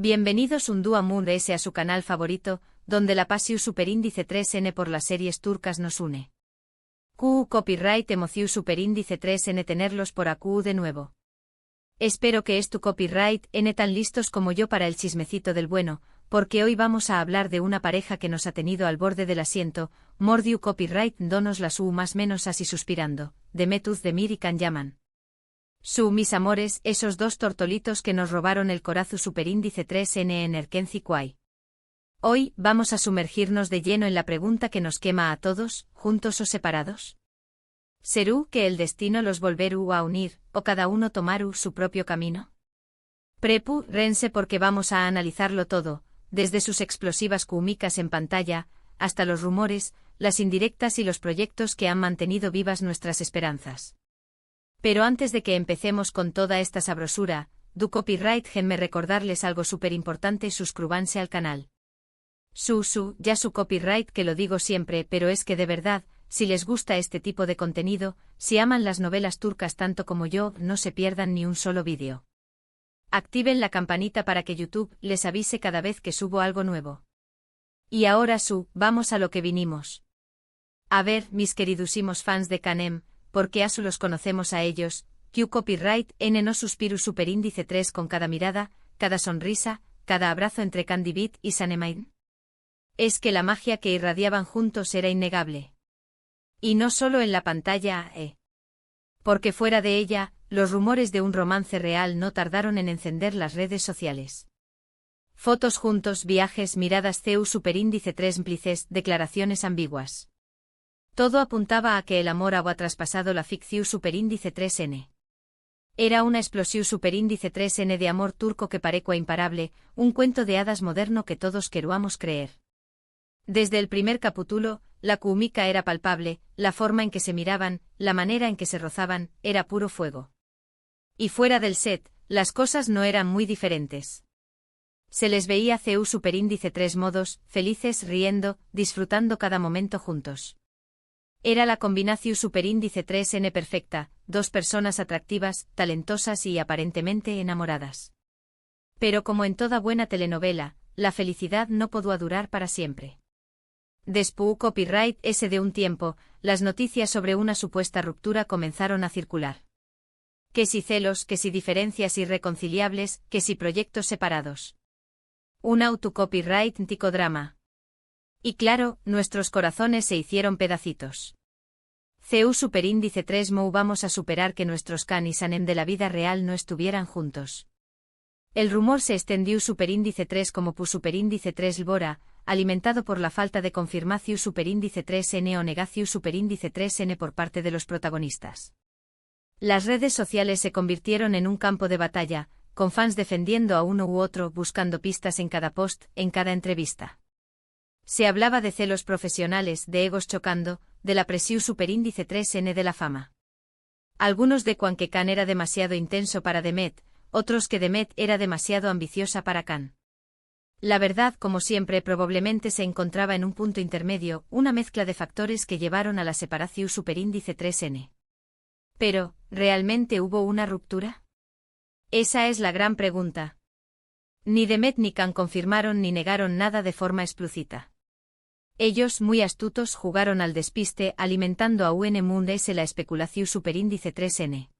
Bienvenidos un día Moon S a su canal favorito, donde la pasión superíndice 3N por las series turcas nos une. QU copyright emoción superíndice 3N tenerlos por AQ de nuevo. Espero que es tu copyright N tan listos como yo para el chismecito del bueno, porque hoy vamos a hablar de una pareja que nos ha tenido al borde del asiento, Mordiu copyright donos las U más menos así suspirando, Demet Özdemir y Can Yaman. Mis amores, esos dos tortolitos que nos robaron el corazón superíndice 3N en Erkenci Kuay. Hoy, vamos a sumergirnos de lleno en la pregunta que nos quema a todos, juntos o separados. ¿Serú que el destino los volverú a unir, o cada uno tomaru su propio camino? Prepu, rense porque vamos a analizarlo todo, desde sus explosivas cúmicas en pantalla, hasta los rumores, las indirectas y los proyectos que han mantenido vivas nuestras esperanzas. Pero antes de que empecemos con toda esta sabrosura, du copyright me recordarles algo súper importante, suscríbanse al canal. Ya su copyright que lo digo siempre, pero es que de verdad, si les gusta este tipo de contenido, si aman las novelas turcas tanto como yo, no se pierdan ni un solo vídeo. Activen la campanita para que YouTube les avise cada vez que subo algo nuevo. Y ahora vamos a lo que vinimos. A ver, mis queridísimos fans de Canem, porque asu los conocemos a ellos, Q copyright N no suspiru superíndice 3 con cada mirada, cada sonrisa, cada abrazo entre Candy Beat y Sanemain. Es que la magia que irradiaban juntos era innegable. Y no solo en la pantalla, porque fuera de ella, los rumores de un romance real no tardaron en encender las redes sociales. Fotos juntos, viajes, miradas CU superíndice 3 cómplices, declaraciones ambiguas. Todo apuntaba a que el amor había traspasado la ficción superíndice 3N. Era una explosión superíndice 3N de amor turco que parecua imparable, un cuento de hadas moderno que todos queruamos creer. Desde el primer capítulo, la química era palpable, la forma en que se miraban, la manera en que se rozaban, era puro fuego. Y fuera del set, las cosas no eran muy diferentes. Se les veía CU superíndice 3 modos, felices, riendo, disfrutando cada momento juntos. Era la combinación superíndice 3N perfecta, dos personas atractivas, talentosas y aparentemente enamoradas. Pero como en toda buena telenovela, la felicidad no podía durar para siempre. Después copyright ese de un tiempo, las noticias sobre una supuesta ruptura comenzaron a circular. Que si celos, que si diferencias irreconciliables, que si proyectos separados. Un autocopyright ticodrama. Y claro, nuestros corazones se hicieron pedacitos. CU superíndice 3 vamos a superar que nuestros Can y Sanem de la vida real no estuvieran juntos. El rumor se extendió superíndice 3 como pu superíndice 3 Lbora, alimentado por la falta de confirmación superíndice 3N o negación superíndice 3N por parte de los protagonistas. Las redes sociales se convirtieron en un campo de batalla, con fans defendiendo a uno u otro, buscando pistas en cada post, en cada entrevista. Se hablaba de celos profesionales, de egos chocando, de la presión superíndice 3N de la fama. Algunos de que Can era demasiado intenso para Demet, otros que Demet era demasiado ambiciosa para Can. La verdad, como siempre, probablemente se encontraba en un punto intermedio, una mezcla de factores que llevaron a la separación superíndice 3N. Pero, ¿realmente hubo una ruptura? Esa es la gran pregunta. Ni Demet ni Can confirmaron ni negaron nada de forma explícita. Ellos, muy astutos, jugaron al despiste, alimentando a UN Mundes la especulación superíndice 3N.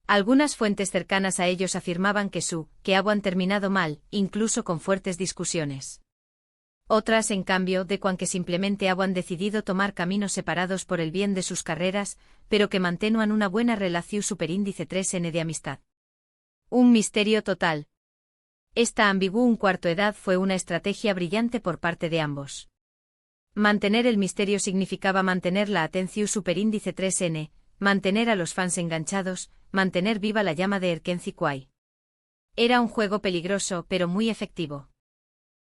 Algunas fuentes cercanas a ellos afirmaban que habían terminado mal, incluso con fuertes discusiones. Otras, en cambio, de que simplemente habían decidido tomar caminos separados por el bien de sus carreras, pero que mantenían una buena relación superíndice 3N de amistad. Un misterio total. Esta ambigua un cuarto edad fue una estrategia brillante por parte de ambos. Mantener el misterio significaba mantener la atención superíndice 3N, mantener a los fans enganchados, mantener viva la llama de Erkenci Kuay. Era un juego peligroso pero muy efectivo.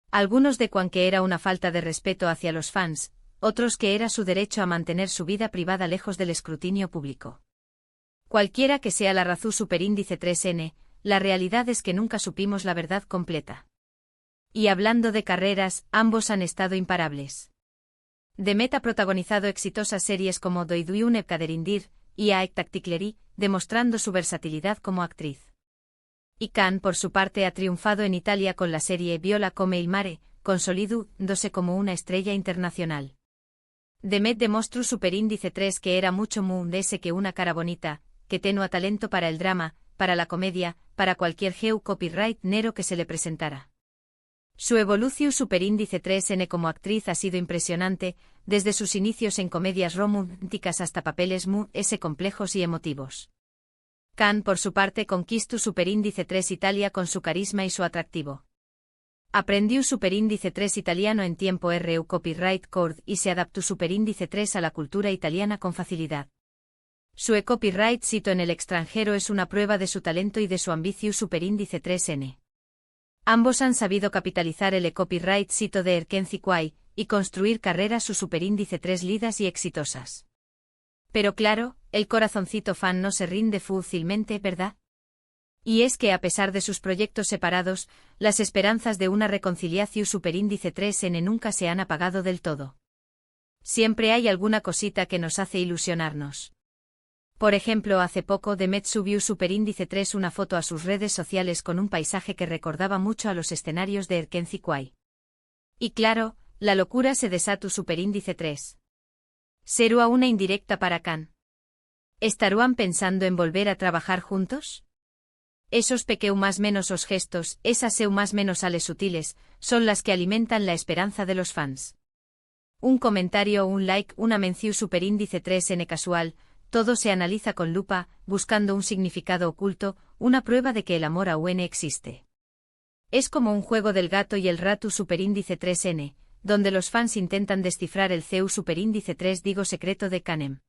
Algunos de que era una falta de respeto hacia los fans, otros que era su derecho a mantener su vida privada lejos del escrutinio público. Cualquiera que sea la razón superíndice 3N, la realidad es que nunca supimos la verdad completa. Y hablando de carreras, ambos han estado imparables. Demet ha protagonizado exitosas series como Doyduyun Evkaderindir y Aek Taktikleri, demostrando su versatilidad como actriz. Y Can, por su parte, ha triunfado en Italia con la serie Viola come il mare, consolidándose como una estrella internacional. Demet demostró superíndice 3 que era mucho más que una cara bonita, que tenía talento para el drama, para la comedia, para cualquier geu copyright nero que se le presentara. Su evolución superíndice 3N como actriz ha sido impresionante, desde sus inicios en comedias románticas hasta papeles complejos y emotivos. Can, por su parte, conquistó superíndice 3 Italia con su carisma y su atractivo. Aprendió superíndice 3 italiano en tiempo RU Copyright Cord y se adaptó superíndice 3 a la cultura italiana con facilidad. Su copyright sito en el extranjero es una prueba de su talento y de su ambición superíndice 3N. Ambos han sabido capitalizar el copyright sito de Erkenci Kwai y construir carreras su superíndice 3 lidas y exitosas. Pero claro, el corazoncito fan no se rinde fácilmente, ¿verdad? Y es que a pesar de sus proyectos separados, las esperanzas de una reconciliación superíndice 3N nunca se han apagado del todo. Siempre hay alguna cosita que nos hace ilusionarnos. Por ejemplo, hace poco Demet subió superíndice 3 una foto a sus redes sociales con un paisaje que recordaba mucho a los escenarios de Erkenci Kwai. Y claro, la locura se desató superíndice 3. ¿Será una indirecta para Can? ¿Estarán pensando en volver a trabajar juntos? Esos pequeños más menos os gestos, esas más menos ales sutiles, son las que alimentan la esperanza de los fans. Un comentario o un like, una mención superíndice 3N casual, todo se analiza con lupa, buscando un significado oculto, una prueba de que el amor aún existe. Es como un juego del gato y el ratu superíndice 3N, donde los fans intentan descifrar el CEU superíndice 3 secreto de Canem.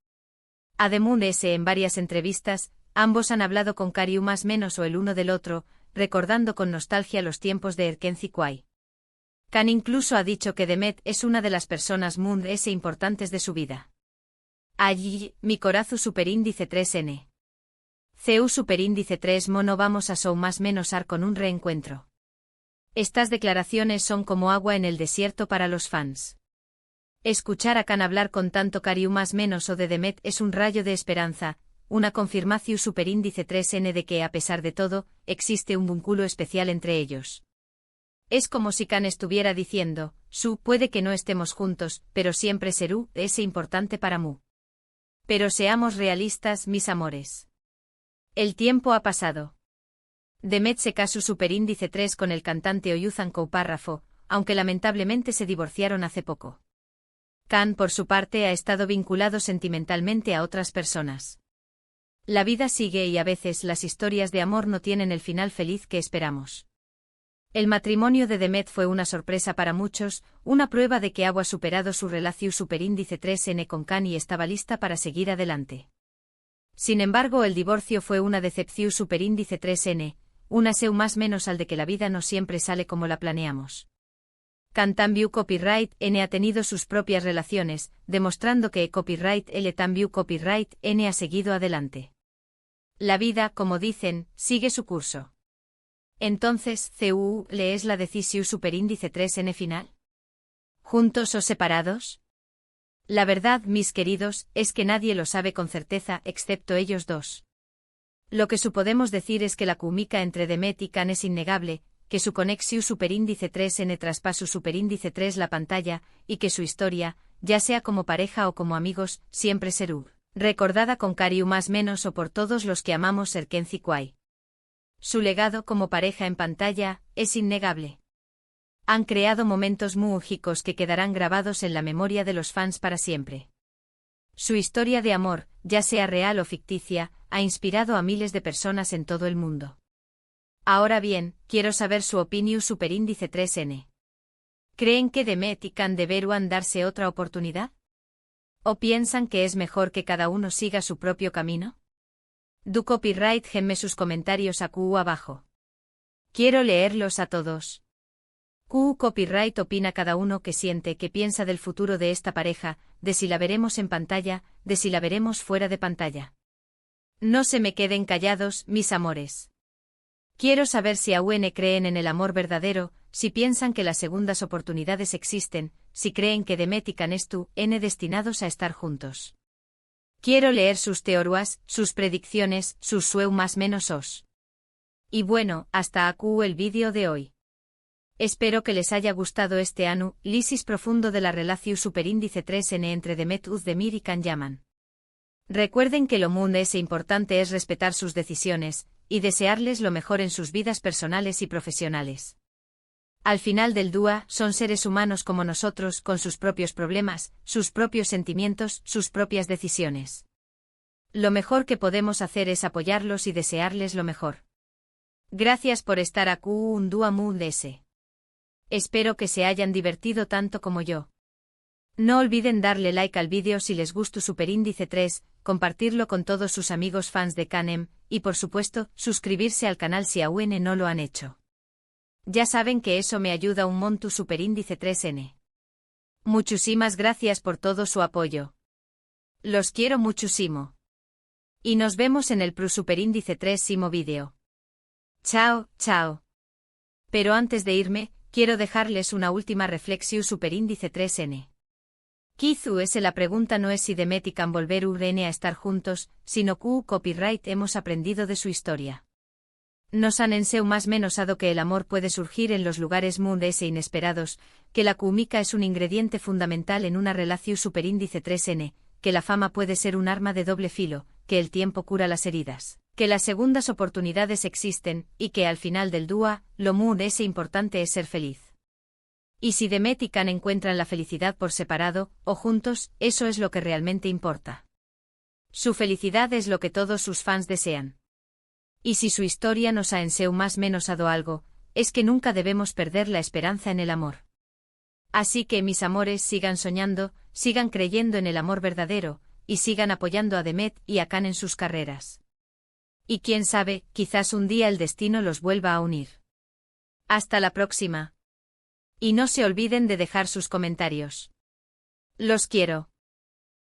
Además en varias entrevistas, ambos han hablado con cariño más menos o el uno del otro, recordando con nostalgia los tiempos de Erkenci Kwai. Can incluso ha dicho que Demet es una de las personas más importantes de su vida. Allí, mi corazón superíndice 3N. CEU superíndice 3 mono vamos a más menos ar con un reencuentro. Estas declaraciones son como agua en el desierto para los fans. Escuchar a Can hablar con tanto cariño más menos o de Demet es un rayo de esperanza, una confirmación superíndice 3N de que a pesar de todo, existe un vínculo especial entre ellos. Es como si Can estuviera diciendo, puede que no estemos juntos, pero siempre serú, es importante para mu. Pero seamos realistas, mis amores. El tiempo ha pasado. Demet se casó superíndice 3 con el cantante Oyuzhan Koupárrafo, aunque lamentablemente se divorciaron hace poco. Can, por su parte, ha estado vinculado sentimentalmente a otras personas. La vida sigue y a veces las historias de amor no tienen el final feliz que esperamos. El matrimonio de Demet fue una sorpresa para muchos, una prueba de que ha superado su relación superíndice 3N con Can y estaba lista para seguir adelante. Sin embargo, el divorcio fue una decepción superíndice 3N, una seu más menos al de que la vida no siempre sale como la planeamos. Can también Copyright N ha tenido sus propias relaciones, demostrando que Copyright L también Copyright N ha seguido adelante. La vida, como dicen, sigue su curso. Entonces, ¿le es la decisión superíndice 3N final? ¿Juntos o separados? La verdad, mis queridos, es que nadie lo sabe con certeza excepto ellos dos. Lo que podemos decir es que la química entre Demet y Can es innegable, que su conexión superíndice 3N traspasó superíndice 3 la pantalla, y que su historia, ya sea como pareja o como amigos, siempre será recordada con cariño más menos o por todos los que amamos Erkenci Kwai. Su legado como pareja en pantalla es innegable. Han creado momentos mágicos que quedarán grabados en la memoria de los fans para siempre. Su historia de amor, ya sea real o ficticia, ha inspirado a miles de personas en todo el mundo. Ahora bien, quiero saber su opinión superíndice 3N. ¿Creen que Demet y Can deberán darse otra oportunidad? ¿O piensan que es mejor que cada uno siga su propio camino? Du copyright genme sus comentarios aquí abajo. Quiero leerlos a todos. Copyright opina cada uno que siente, que piensa del futuro de esta pareja, de si la veremos en pantalla, de si la veremos fuera de pantalla. No se me queden callados, mis amores. Quiero saber si aún creen en el amor verdadero, si piensan que las segundas oportunidades existen, si creen que Demet y Can están destinados a estar juntos. Quiero leer sus teorías, sus predicciones, sus sueu más menos os. Y bueno, hasta aquí el vídeo de hoy. Espero que les haya gustado este análisis profundo de la relación superíndice 3n entre Demet Özdemir y Can Yaman. Recuerden que lo muy importante es respetar sus decisiones y desearles lo mejor en sus vidas personales y profesionales. Al final del día, son seres humanos como nosotros, con sus propios problemas, sus propios sentimientos, sus propias decisiones. Lo mejor que podemos hacer es apoyarlos y desearles lo mejor. Gracias por estar aquí un día muy ese. Espero que se hayan divertido tanto como yo. No olviden darle like al vídeo si les gustó Superíndice 3, compartirlo con todos sus amigos fans de Canem, y por supuesto, suscribirse al canal si aún no lo han hecho. Ya saben que eso me ayuda un montón Superíndice 3n. Muchísimas gracias por todo su apoyo. Los quiero muchísimo. Y nos vemos en el Superíndice 3 vídeo. Chao, chao. Pero antes de irme, quiero dejarles una última reflexión Superíndice 3n. Quizás la pregunta no es si Demet y Can volver a estar juntos, sino que copyright hemos aprendido de su historia. Nos han enseñado más menosado que el amor puede surgir en los lugares mundes e inesperados, que la química es un ingrediente fundamental en una relación Superíndice 3n, que la fama puede ser un arma de doble filo, que el tiempo cura las heridas, que las segundas oportunidades existen, y que al final del día, lo muy importante es ser feliz. Y si Demet y Can encuentran la felicidad por separado, o juntos, eso es lo que realmente importa. Su felicidad es lo que todos sus fans desean. Y si su historia nos ha enseñado más menosado algo, es que nunca debemos perder la esperanza en el amor. Así que mis amores sigan soñando, sigan creyendo en el amor verdadero, y sigan apoyando a Demet y a Can en sus carreras. Y quién sabe, quizás un día el destino los vuelva a unir. Hasta la próxima. Y no se olviden de dejar sus comentarios. Los quiero.